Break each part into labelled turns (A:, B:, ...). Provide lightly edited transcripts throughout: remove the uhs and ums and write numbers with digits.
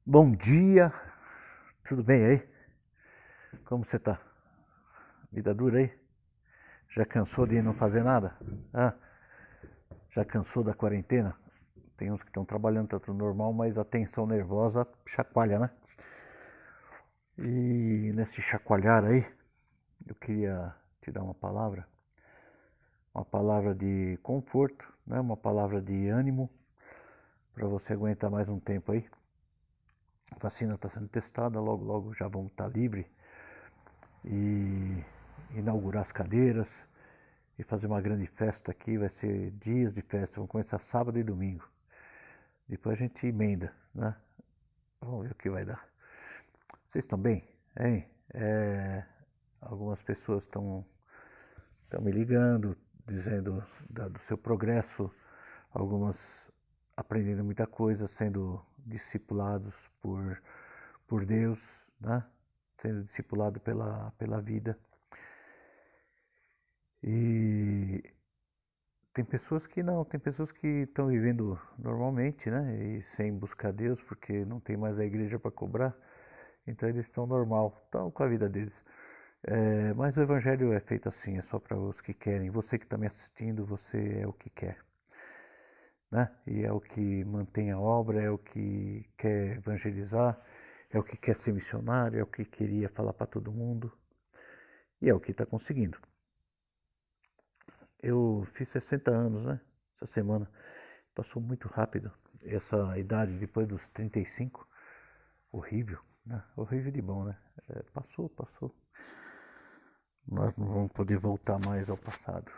A: Bom dia, tudo bem aí? Como você tá? Vida dura aí? Já cansou de não fazer nada? Ah, já cansou da quarentena? Tem uns que estão trabalhando, tá tudo normal, mas a tensão nervosa chacoalha, né? E nesse chacoalhar aí, eu queria te dar uma palavra de conforto, né? Uma palavra de ânimo para você aguentar mais um tempo aí. A vacina está sendo testada, logo logo já vamos estar livre e inaugurar as cadeiras e fazer uma grande festa aqui. Vai ser dias de festa, vão começar sábado e domingo. Depois a gente emenda, né? Vamos ver o que vai dar. Vocês estão bem? Hein? Algumas pessoas estão me ligando, dizendo do seu progresso, algumas aprendendo muita coisa, sendo discipulados por Deus, né? Sendo discipulado pela vida. E tem pessoas que não, tem pessoas que estão vivendo normalmente, né? E sem buscar Deus, porque não tem mais a igreja para cobrar. Então eles estão normal, estão com a vida deles. Mas o evangelho é feito assim, é só para os que querem. Você que está me assistindo, você é o que quer, né? E é o que mantém a obra, é o que quer evangelizar, é o que quer ser missionário, é o que queria falar para todo mundo e é o que está conseguindo. Eu fiz 60 anos, né? Essa semana. Passou muito rápido. Essa idade depois dos 35, horrível, né? Horrível de bom, né? Passou. Nós não vamos poder voltar mais ao passado.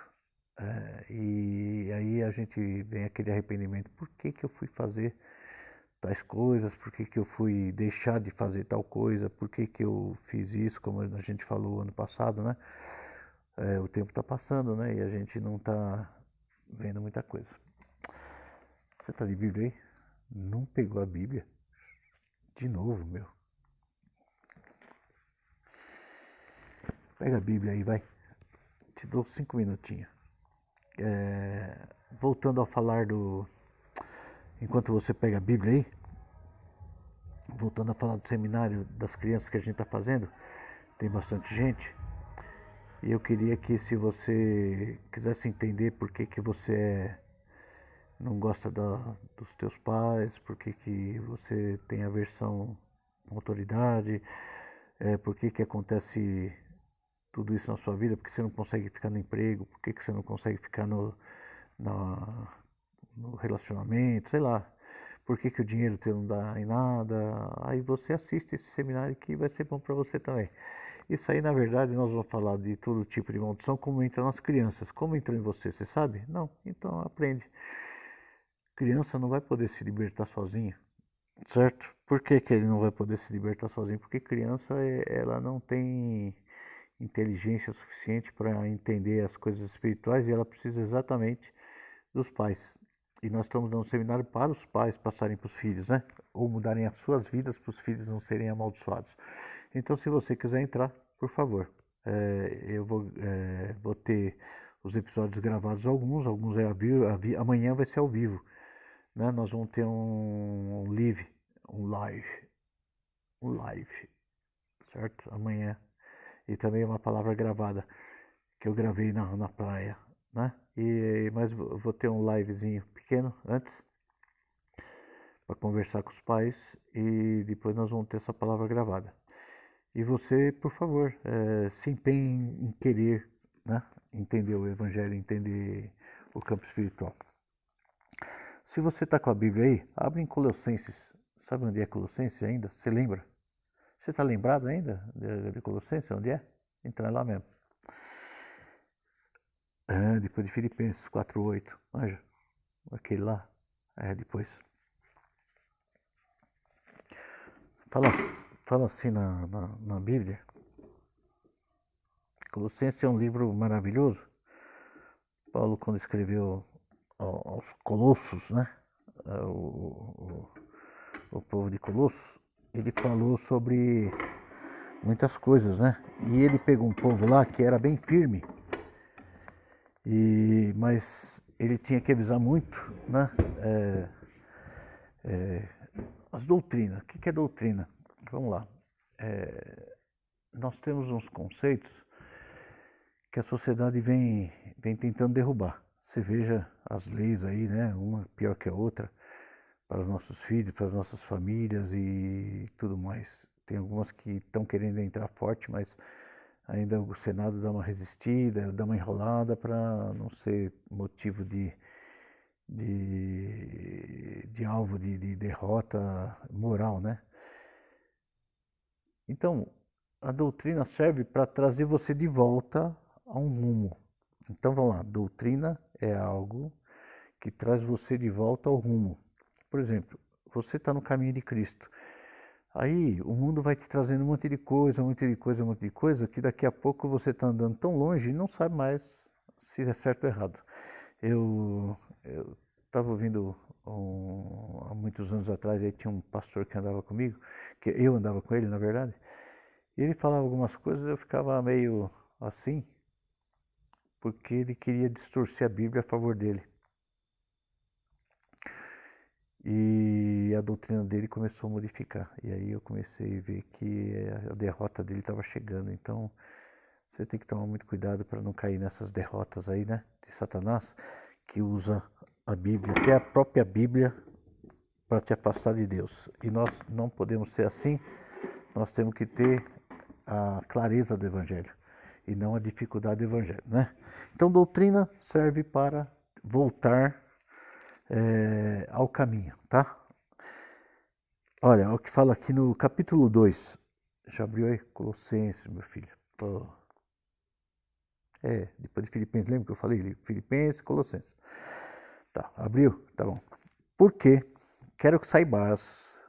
A: E aí a gente vem aquele arrependimento. Por que que eu fui fazer tais coisas? Por que que eu fui deixar de fazer tal coisa? Por que que eu fiz isso, como a gente falou ano passado, né? O tempo está passando, né? E a gente não está vendo muita coisa. Você tá de Bíblia aí? Não pegou a Bíblia? De novo, meu. Pega a Bíblia aí, vai. Te dou 5 minutinhos. Voltando a falar do. Enquanto você pega a Bíblia aí, voltando a falar do seminário das crianças que a gente está fazendo, tem bastante gente. E eu queria que, se você quisesse entender por que que você não gosta dos teus pais, por que que você tem aversão à autoridade, por que que acontece tudo isso na sua vida, porque você não consegue ficar no emprego, por que que você não consegue ficar na, no relacionamento, sei lá, por que que o dinheiro teu não dá em nada, aí você assiste esse seminário que vai ser bom para você também. Isso aí, na verdade, nós vamos falar de todo tipo de maldição, como entra nas crianças. Como entrou em você, você sabe? Não, então aprende. Criança não vai poder se libertar sozinha, certo? Por que que ele não vai poder se libertar sozinho? Porque criança, ela não tem inteligência suficiente para entender as coisas espirituais e ela precisa exatamente dos pais. E nós estamos dando um seminário para os pais passarem para os filhos, né? Ou mudarem as suas vidas para os filhos não serem amaldiçoados. Então, se você quiser entrar, por favor, eu vou ter os episódios gravados, alguns é amanhã vai ser ao vivo, né? Nós vamos ter um live, certo? Amanhã. E também uma palavra gravada que eu gravei na praia, né? Mas vou ter um livezinho pequeno antes para conversar com os pais e depois nós vamos ter essa palavra gravada. E você, por favor, se empenhe em querer, né? Entender o Evangelho, entender o campo espiritual. Se você está com a Bíblia aí, abre em Colossenses. Sabe onde é Colossenses ainda? Você lembra? Você está lembrado ainda de Colossenses? Onde é? Então é lá mesmo. Depois de Filipenses 4:8. Manja, aquele lá. Depois. Fala, fala assim na Bíblia. Colossenses é um livro maravilhoso. Paulo, quando escreveu aos Colossos, né? O povo de Colossos, ele falou sobre muitas coisas, né? E ele pegou um povo lá que era bem firme, mas ele tinha que avisar muito, né? as doutrinas. O que é doutrina? Vamos lá. Nós temos uns conceitos que a sociedade vem tentando derrubar. Você veja as leis aí, né? Uma pior que a outra, para os nossos filhos, para as nossas famílias e tudo mais. Tem algumas que estão querendo entrar forte, mas ainda o Senado dá uma resistida, dá uma enrolada para não ser motivo de alvo de derrota moral, né? Então, a doutrina serve para trazer você de volta a um rumo. Então, vamos lá, doutrina é algo que traz você de volta ao rumo. Por exemplo, você está no caminho de Cristo. Aí o mundo vai te trazendo um monte de coisa, um monte de coisa, um monte de coisa, que daqui a pouco você está andando tão longe e não sabe mais se é certo ou errado. Eu estava ouvindo há muitos anos atrás, aí tinha um pastor que andava comigo, que eu andava com ele, na verdade, e ele falava algumas coisas, eu ficava meio assim, porque ele queria distorcer a Bíblia a favor dele. E a doutrina dele começou a modificar. E aí eu comecei a ver que a derrota dele estava chegando. Então você tem que tomar muito cuidado para não cair nessas derrotas aí, né? De Satanás, que usa a Bíblia, até a própria Bíblia, para te afastar de Deus. E nós não podemos ser assim. Nós temos que ter a clareza do Evangelho e não a dificuldade do Evangelho, né? Então doutrina serve para voltar ao caminho, tá? Olha, o que fala aqui no capítulo 2. Já abriu aí? Colossenses, meu filho. Depois de Filipenses, lembra que eu falei? Filipenses, Colossenses. Tá, abriu? Tá bom. Porque quero que saibas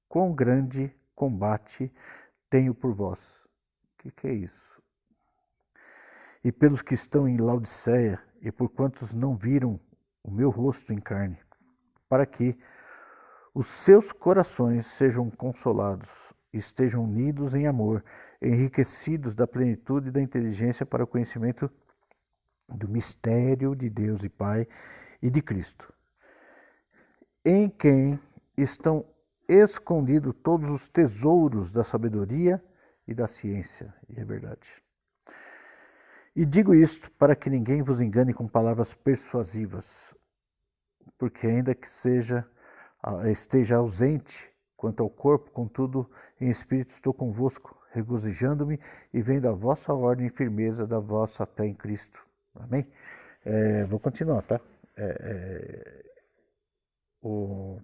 A: quão grande combate tenho por vós. O que é isso? E pelos que estão em Laodiceia, e por quantos não viram o meu rosto em carne, para que os seus corações sejam consolados, estejam unidos em amor, enriquecidos da plenitude da inteligência para o conhecimento do mistério de Deus e Pai e de Cristo, em quem estão escondidos todos os tesouros da sabedoria e da ciência. E é verdade. E digo isto para que ninguém vos engane com palavras persuasivas, porque ainda que esteja ausente quanto ao corpo, contudo, em espírito estou convosco, regozijando-me e vendo a vossa ordem e firmeza da vossa fé em Cristo. Amém? Vou continuar, tá?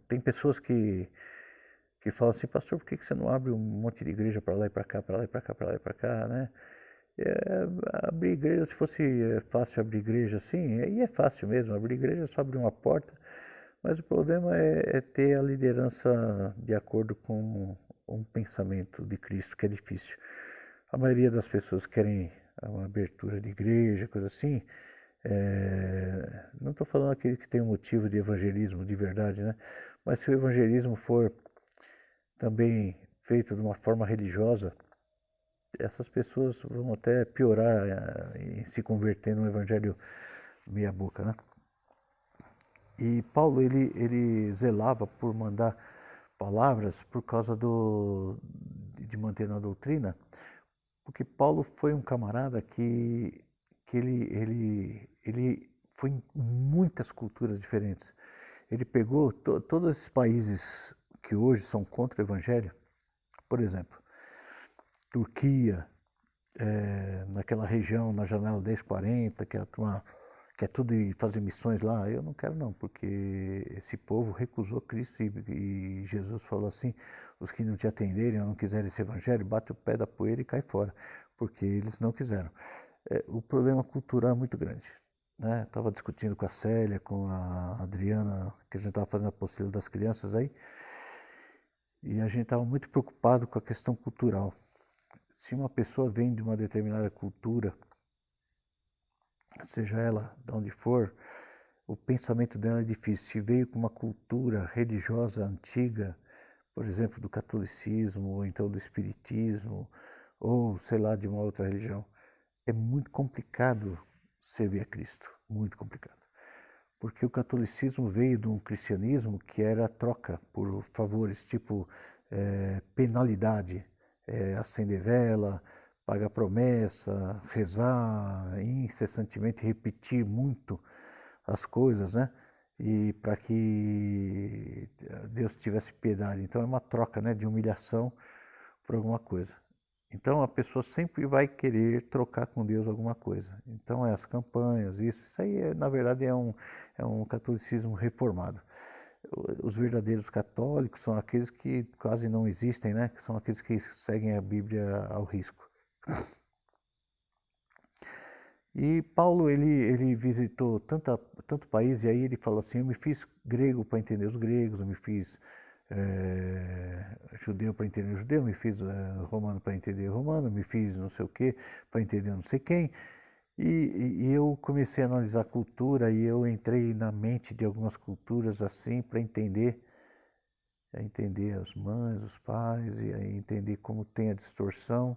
A: Tem pessoas que falam assim, pastor, por que você não abre um monte de igreja para lá e para cá, para lá e para cá, para lá e para cá, né? Abrir igreja, se fosse fácil abrir igreja assim, aí é fácil mesmo, abrir igreja é só abrir uma porta, mas o problema é ter a liderança de acordo com um pensamento de Cristo, que é difícil. A maioria das pessoas querem uma abertura de igreja, coisa assim. Não estou falando aquele que tem um motivo de evangelismo de verdade, né? Mas se o evangelismo for também feito de uma forma religiosa, essas pessoas vão até piorar em se converter no evangelho meia boca, né? E Paulo, ele zelava por mandar palavras por causa de manter na doutrina, porque Paulo foi um camarada que ele foi em muitas culturas diferentes. Ele pegou todos esses países que hoje são contra o evangelho, por exemplo, Turquia, naquela região, na janela 1040, que quer tudo ir fazer missões lá. Eu não quero não, porque esse povo recusou Cristo e Jesus falou assim, os que não te atenderem ou não quiserem esse evangelho, bate o pé da poeira e cai fora, porque eles não quiseram. O problema cultural é muito grande. Né? Estava discutindo com a Célia, com a Adriana, que a gente estava fazendo a apostila das crianças aí, e a gente estava muito preocupado com a questão cultural. Se uma pessoa vem de uma determinada cultura, seja ela de onde for, o pensamento dela é difícil. Se veio com uma cultura religiosa antiga, por exemplo, do catolicismo, ou então do espiritismo, ou sei lá, de uma outra religião, é muito complicado servir a Cristo, muito complicado. porque o catolicismo veio de um cristianismo que era troca por favores, tipo penalidade, acender vela, pagar promessa, rezar incessantemente, repetir muito as coisas, né? E para que Deus tivesse piedade. Então é uma troca, né, de humilhação por alguma coisa. Então a pessoa sempre vai querer trocar com Deus alguma coisa. Então as campanhas, isso aí na verdade é um catolicismo reformado. Os verdadeiros católicos são aqueles que quase não existem, né? Que são aqueles que seguem a Bíblia ao risco. E Paulo, ele visitou tanto país, e aí ele falou assim, eu me fiz grego para entender os gregos, eu me fiz judeu para entender o judeu, me fiz romano para entender o romano, me fiz não sei o que para entender não sei quem. E eu comecei a analisar a cultura e eu entrei na mente de algumas culturas assim para entender as mães, os pais, e aí entender como tem a distorção.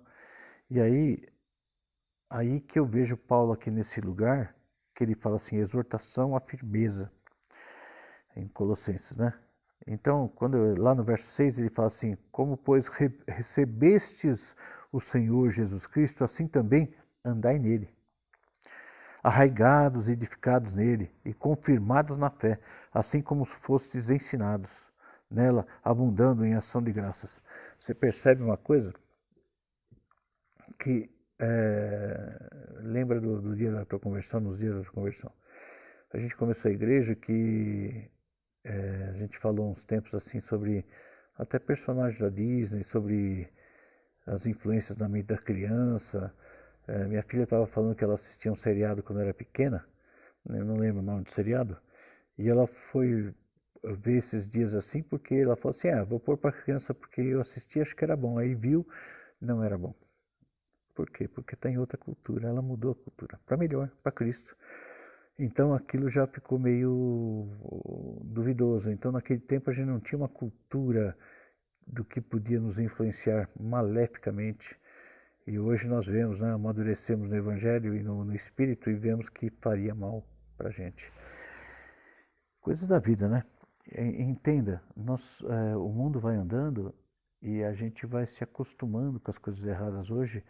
A: E aí que eu vejo Paulo aqui nesse lugar, que ele fala assim, exortação à firmeza, em Colossenses, né? Então, lá no verso 6 ele fala assim, como pois recebestes o Senhor Jesus Cristo, assim também andai nele, arraigados e edificados nele e confirmados na fé, assim como fostes ensinados nela, abundando em ação de graças. Você percebe uma coisa? Que lembra do dia da tua conversão, nos dias da tua conversão. A gente começou a igreja que a gente falou uns tempos assim sobre até personagens da Disney, sobre as influências na mente da criança. Minha filha estava falando que ela assistia um seriado quando era pequena, eu não lembro o nome do seriado, e ela foi ver esses dias assim porque ela falou assim, vou pôr para criança porque eu assisti, acho que era bom, aí viu, não era bom. Por quê? Porque está em outra cultura, ela mudou a cultura, para melhor, para Cristo. Então aquilo já ficou meio duvidoso. Então naquele tempo a gente não tinha uma cultura do que podia nos influenciar maleficamente. E hoje nós vemos, né, amadurecemos no Evangelho e no Espírito e vemos que faria mal para a gente. Coisa da vida, né? Entenda, o mundo vai andando e a gente vai se acostumando com as coisas erradas hoje.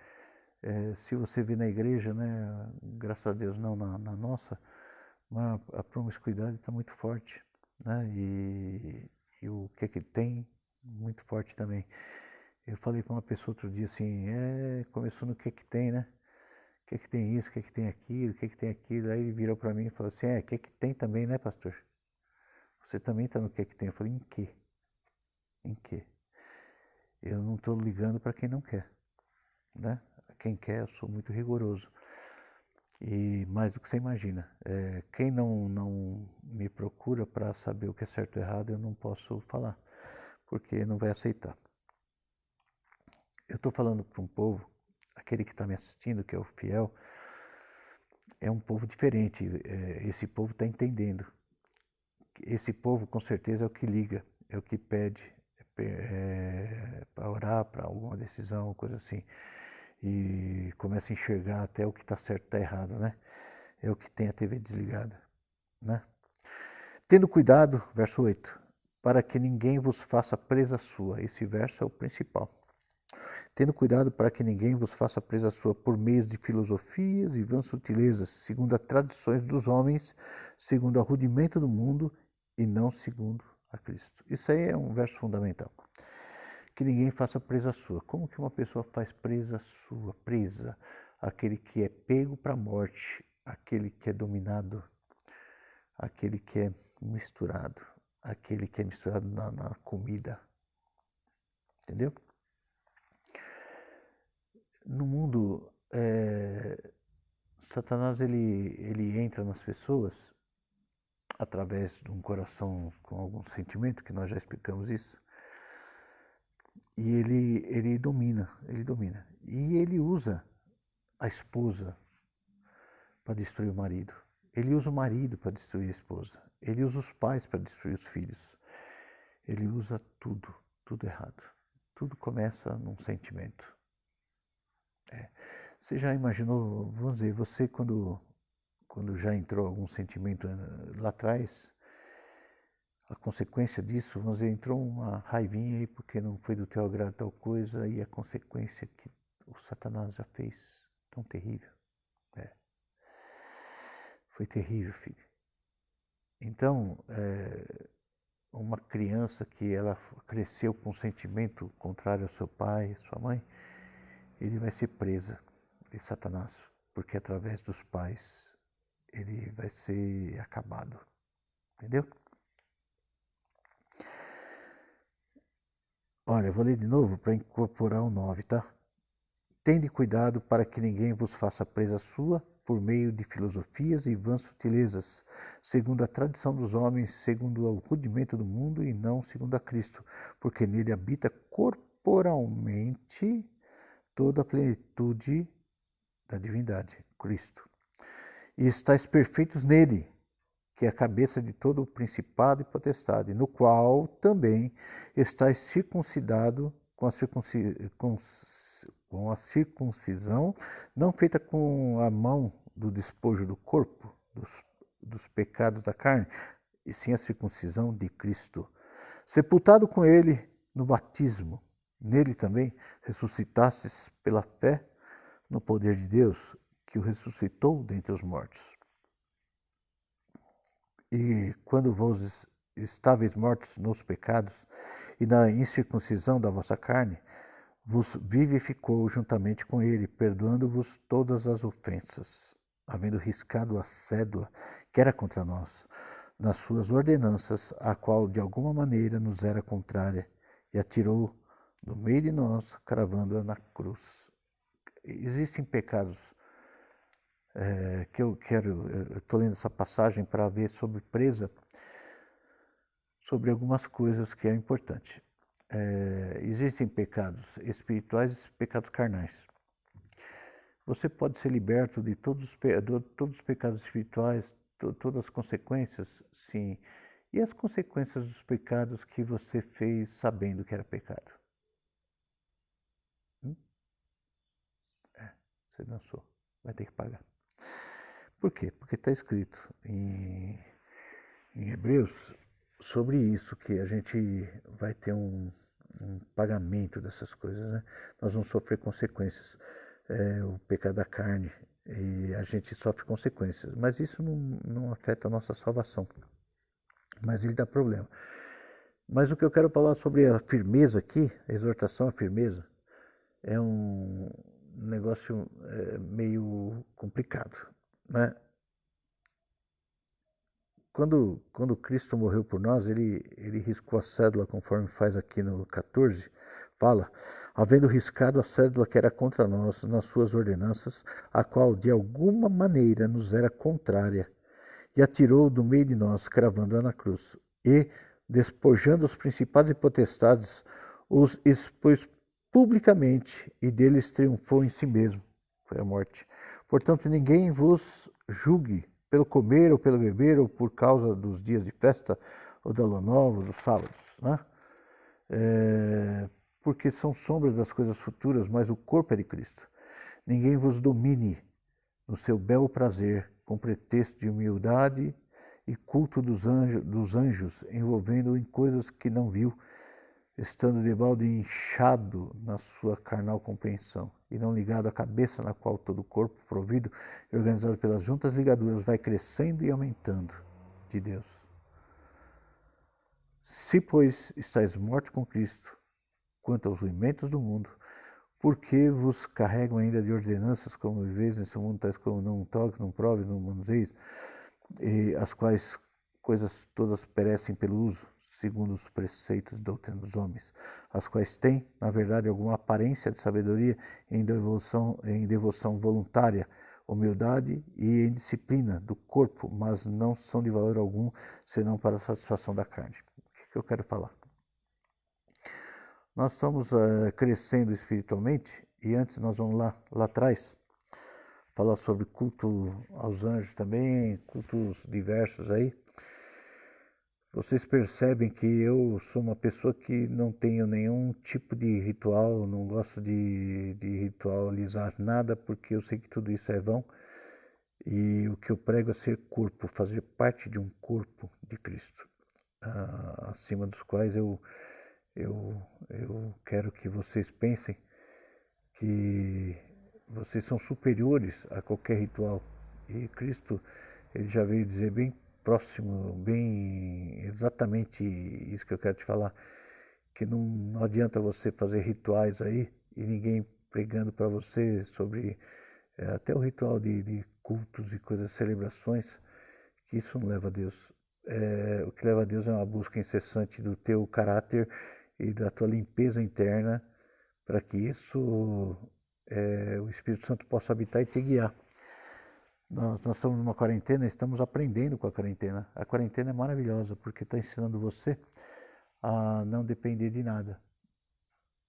A: Se você vê na igreja, né, graças a Deus não na nossa, mas a promiscuidade está muito forte, né? E o que é que tem? Muito forte também. Eu falei para uma pessoa outro dia assim, começou no que é que tem, né? O que é que tem isso, o que é que tem aquilo, o que é que tem aquilo. Aí ele virou para mim e falou assim, o que é que tem também, né, pastor? Você também está no que é que tem. Eu falei, em quê? Em quê? Eu não estou ligando para quem não quer, né? Quem quer, eu sou muito rigoroso. E mais do que você imagina, quem não me procura para saber o que é certo ou errado, eu não posso falar, porque não vai aceitar. Eu estou falando para um povo, aquele que está me assistindo, que é o fiel, é um povo diferente, esse povo está entendendo. Esse povo com certeza é o que liga, é o que pede para orar, para alguma decisão, coisa assim. E começa a enxergar até o que está certo e está errado, né? É o que tem a TV desligada, né? Tendo cuidado, verso 8, para que ninguém vos faça presa sua. Esse verso é o principal. Tendo cuidado para que ninguém vos faça presa sua por meios de filosofias e vãs sutilezas, segundo as tradições dos homens, segundo o rudimento do mundo e não segundo a Cristo. Isso aí é um verso fundamental. Que ninguém faça presa sua. Como que uma pessoa faz presa sua? Presa, aquele que é pego para a morte, aquele que é dominado, aquele que é misturado, aquele que é misturado na comida. Entendeu? No mundo, Satanás ele entra nas pessoas através de um coração com algum sentimento, que nós já explicamos isso, e ele domina. E ele usa a esposa para destruir o marido. Ele usa o marido para destruir a esposa. Ele usa os pais para destruir os filhos. Ele usa tudo errado. Tudo começa num sentimento. Você já imaginou, vamos dizer, você quando quando já entrou algum sentimento lá atrás, a consequência disso, vamos dizer, entrou uma raivinha aí porque não foi do teu agrado tal coisa, e a consequência que o Satanás já fez tão terrível. Foi terrível, filho. Então, uma criança que ela cresceu com um sentimento contrário ao seu pai, à sua mãe, ele vai ser presa de Satanás, porque através dos pais ele vai ser acabado. Entendeu? Olha, eu vou ler de novo para incorporar o 9, tá? Tende cuidado para que ninguém vos faça presa sua por meio de filosofias e vãs sutilezas, segundo a tradição dos homens, segundo o rudimento do mundo e não segundo a Cristo, porque nele habita corporalmente toda a plenitude da divindade, Cristo. E estáis perfeitos nele, que é a cabeça de todo o principado e potestade, no qual também estáis circuncidado com a circuncisão, não feita com a mão do despojo do corpo, dos pecados da carne, e sim a circuncisão de Cristo. Sepultado com ele no batismo, nele também ressuscitastes pela fé no poder de Deus, que o ressuscitou dentre os mortos. E quando vos estáveis mortos nos pecados e na incircuncisão da vossa carne, vos vivificou juntamente com ele, perdoando-vos todas as ofensas, havendo riscado a cédula que era contra nós, nas suas ordenanças, a qual de alguma maneira nos era contrária, e atirou no meio de nós, cravando-a na cruz. Existem pecados que eu estou lendo essa passagem para ver sobre presa, sobre algumas coisas que é importante. Existem pecados espirituais e pecados carnais. Você pode ser liberto de todos os pecados espirituais, todas as consequências, sim. E as consequências dos pecados que você fez sabendo que era pecado? Você dançou, vai ter que pagar. Por quê? Porque está escrito em Hebreus sobre isso, que a gente vai ter um pagamento dessas coisas, né? Nós vamos sofrer consequências. O pecado da carne, e a gente sofre consequências, mas isso não afeta a nossa salvação, mas ele dá problema. Mas o que eu quero falar sobre a firmeza aqui, a exortação à firmeza, é um negócio meio complicado, né? Quando Cristo morreu por nós, ele riscou a cédula, conforme faz aqui no 14, fala, havendo riscado a cédula que era contra nós nas suas ordenanças, a qual de alguma maneira nos era contrária, e atirou do meio de nós, cravando-a na cruz, e, despojando os principados e potestades, os expôs publicamente, e deles triunfou em si mesmo, foi a morte. Portanto, ninguém vos julgue pelo comer ou pelo beber, ou por causa dos dias de festa, ou da lua nova, ou dos sábados, né? Porque são sombras das coisas futuras, mas o corpo é de Cristo. Ninguém vos domine no seu belo prazer, com pretexto de humildade e culto dos anjos, envolvendo em coisas que não viu, estando de balde inchado na sua carnal compreensão, e não ligado à cabeça, na qual todo o corpo, provido e organizado pelas juntas ligaduras, vai crescendo e aumentando de Deus. Se, pois, estáis mortos com Cristo, quanto aos rudimentos do mundo, por que vos carregam ainda de ordenanças, como viveis nesse mundo, tais como não toques, não proves, não manuseis, e as quais coisas todas perecem pelo uso, segundo os preceitos e doutrina dos homens, as quais têm, na verdade, alguma aparência de sabedoria em devoção voluntária, humildade e em disciplina do corpo, mas não são de valor algum, senão para a satisfação da carne. O que eu quero falar? Nós estamos crescendo espiritualmente, e antes nós vamos lá atrás, falar sobre culto aos anjos também, cultos diversos aí. Vocês percebem que eu sou uma pessoa que não tenho nenhum tipo de ritual, não gosto de ritualizar nada, porque eu sei que tudo isso é vão. E o que eu prego é ser corpo, fazer parte de um corpo de Cristo, acima dos quais eu quero que vocês pensem que vocês são superiores a qualquer ritual. E Cristo, ele já veio dizer bem próximo, bem exatamente isso que eu quero te falar, que não adianta você fazer rituais aí e ninguém pregando para você sobre até o ritual de cultos e coisas, celebrações, que isso não leva a Deus. O que leva a Deus é uma busca incessante do teu caráter e da tua limpeza interna, para que isso, o Espírito Santo possa habitar e te guiar. Nós estamos numa quarentena e estamos aprendendo com a quarentena. A quarentena é maravilhosa porque está ensinando você a não depender de nada,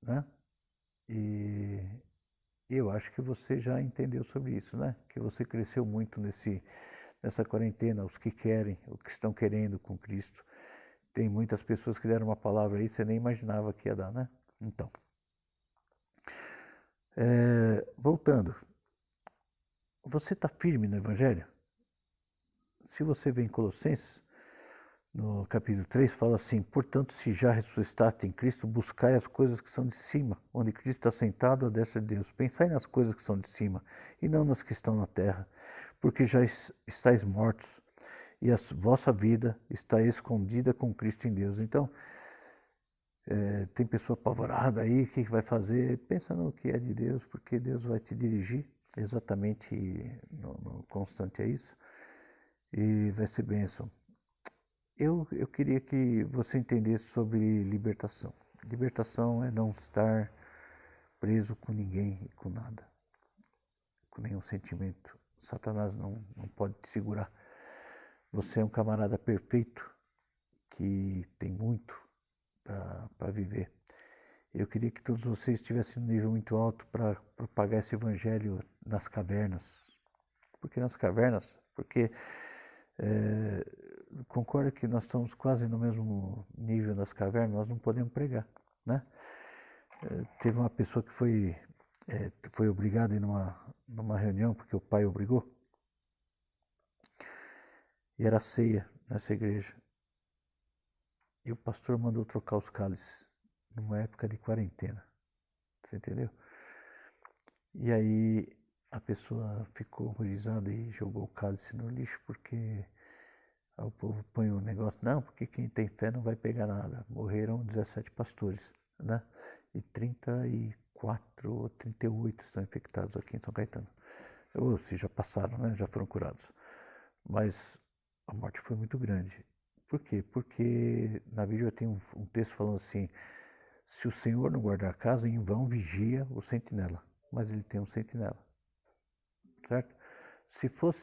A: né? E eu acho que você já entendeu sobre isso, né? Que você cresceu muito nessa quarentena, os que querem, os que estão querendo com Cristo. Tem muitas pessoas que deram uma palavra aí, você nem imaginava que ia dar, né? Então, voltando, você está firme no Evangelho? Se você vê em Colossenses, no capítulo 3, fala assim: portanto, se já ressuscitaste em Cristo, buscai as coisas que são de cima, onde Cristo está sentado à destra de Deus. Pensai nas coisas que são de cima, e não nas que estão na terra, porque já estáis mortos, e a vossa vida está escondida com Cristo em Deus. Então, tem pessoa apavorada aí, o que vai fazer? Pensa no que é de Deus, porque Deus vai te dirigir exatamente no constante a isso, e vai ser bênção. Eu queria que você entendesse sobre libertação. Libertação é não estar preso com ninguém e com nada, com nenhum sentimento. Satanás não pode te segurar. Você é um camarada perfeito que tem muito para viver. Eu queria que todos vocês estivessem num nível muito alto para propagar esse evangelho nas cavernas. Por que nas cavernas? Porque concorda que nós estamos quase no mesmo nível das cavernas, nós não podemos pregar, né? Teve uma pessoa que foi obrigada a ir numa reunião porque o pai obrigou, e era ceia nessa igreja, e o pastor mandou trocar os cálices numa época de quarentena, você entendeu? E aí a pessoa ficou horrorizada e jogou o cálice no lixo porque o povo põe um negócio, não, porque quem tem fé não vai pegar nada. Morreram 17 pastores, né? E 34 ou 38 estão infectados aqui em São Caetano. Ou se já passaram, né? Já foram curados. Mas a morte foi muito grande. Por quê? Porque na Bíblia tem um texto falando assim: se o Senhor não guardar a casa, em vão vigia o sentinela. Mas ele tem um sentinela, certo? Se fosse